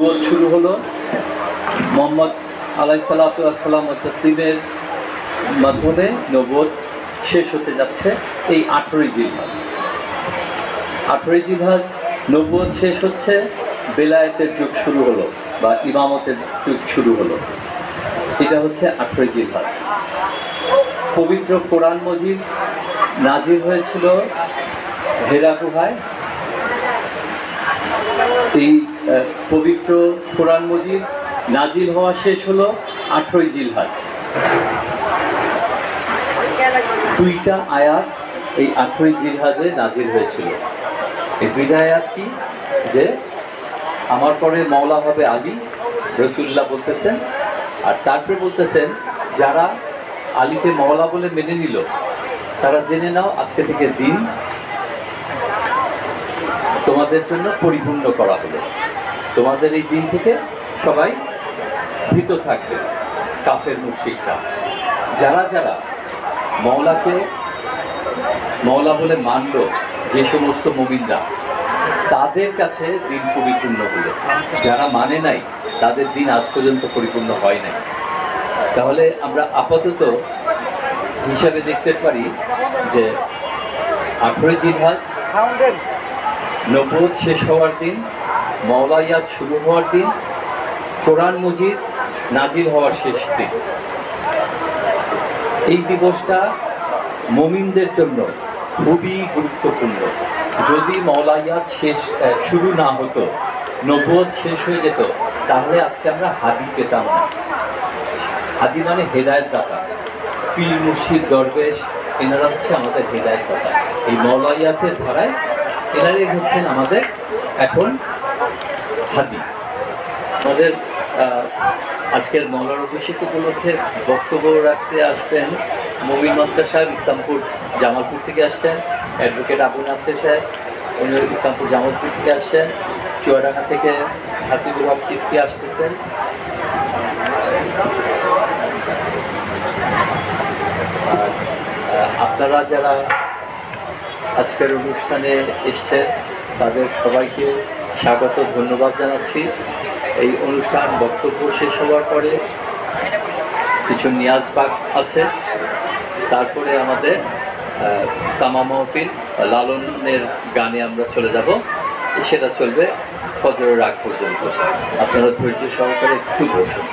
নবুয়ত শুরু হলো মোহাম্মদ আলাইহিসসালাতু ওয়াসসালাম ও তাসলিমের মাধ্যমে। নবুয়ত শেষ হতে যাচ্ছে এই 18ই জিলহজ। 18ই জিলহজ নবুয়ত শেষ হচ্ছে, বেলায়েতের যুগ শুরু হলো বা ইমামতের যুগ শুরু হলো। এটা হচ্ছে 18ই জিলহজ। পবিত্র কোরআন মজিদ নাজিল হয়েছিল হেরা গুহায়। এই পবিত্র কোরআন মজিদ নাজিল হওয়া শেষ হলো 18ই জিলহজ। দুইটা আয়াত এই 18ই জিলহজে নাজিল হয়েছিল। এই দুইটা আয়াত কি? যে আমার পরে মওলা হবে আলী, রাসূলুল্লাহ বলতেছেন। আর তারপরে বলতেছেন যারা আলীকে মওলা বলে মেনে নিল তারা জেনে নাও আজকে থেকে দিন তোমাদের জন্য পরিপূর্ণ করা হলো। তোমাদের এই দিন থেকে সবাই ভীত থাকবে। কাফের মুশরিকরা যারা যারা মওলাকে মওলা বলে মানল, যে সমস্ত মুমিনরা, তাদের কাছে দিন পরিপূর্ণ হলো। যারা মানে নাই তাদের দিন আজ পর্যন্ত পরিপূর্ণ হয় নাই। তাহলে আমরা আপাতত হিসাবে দেখতে পারি যে 18ই জিলহজ নবুয়ত শেষ হওয়ার দিন, মাওলায়াত শুরু হওয়ার দিন, কোরআন মজিদ নাজিল হওয়ার শেষ দিন। এই দিবসটা মুমিনদের জন্য খুবই গুরুত্বপূর্ণ। যদি মাওলায়াত শুরু না হতো, নবুয়ত শেষ হয়ে যেত, তাহলে আজকে আমরা হাদি পেতাম না। হাদি মানে হেদায়েত দাতা। পীর মুর্শিদ দরবেশ এনারা হচ্ছে আমাদের হেদায়েত দাতা। এই মাওলায়াতের ধারায় এনারাই হচ্ছেন আমাদের এখন হাদি। আমাদের আজকের মওলানা অভিষেক উপলক্ষে বক্তব্য রাখতে আসবেন মমিন মাস্টার সাহেব, ইসলামপুর জামালপুর থেকে আসছেন। অ্যাডভোকেট আবু নাসের সাহেব, উনি ইসলামপুর জামালপুর থেকে আসছেন। চুয়াডাঙ্গা থেকে হাসিবুল হক চিস্তি আসতেছেন। আর আপনারা যারা আজকের অনুষ্ঠানে এসছেন তাদের সবাইকে স্বাগত, ধন্যবাদ জানাচ্ছি। এই অনুষ্ঠান বক্তব্য শেষ হওয়ার পরে কিছু নিয়াজ পাক আছে, তারপরে আমাদের সামা মাহফিল লালনের গানে আমরা চলে যাব। সেটা চলবে ফজরের আগ পর্যন্ত। আপনারা ধৈর্য সহকারে একটু বসুন।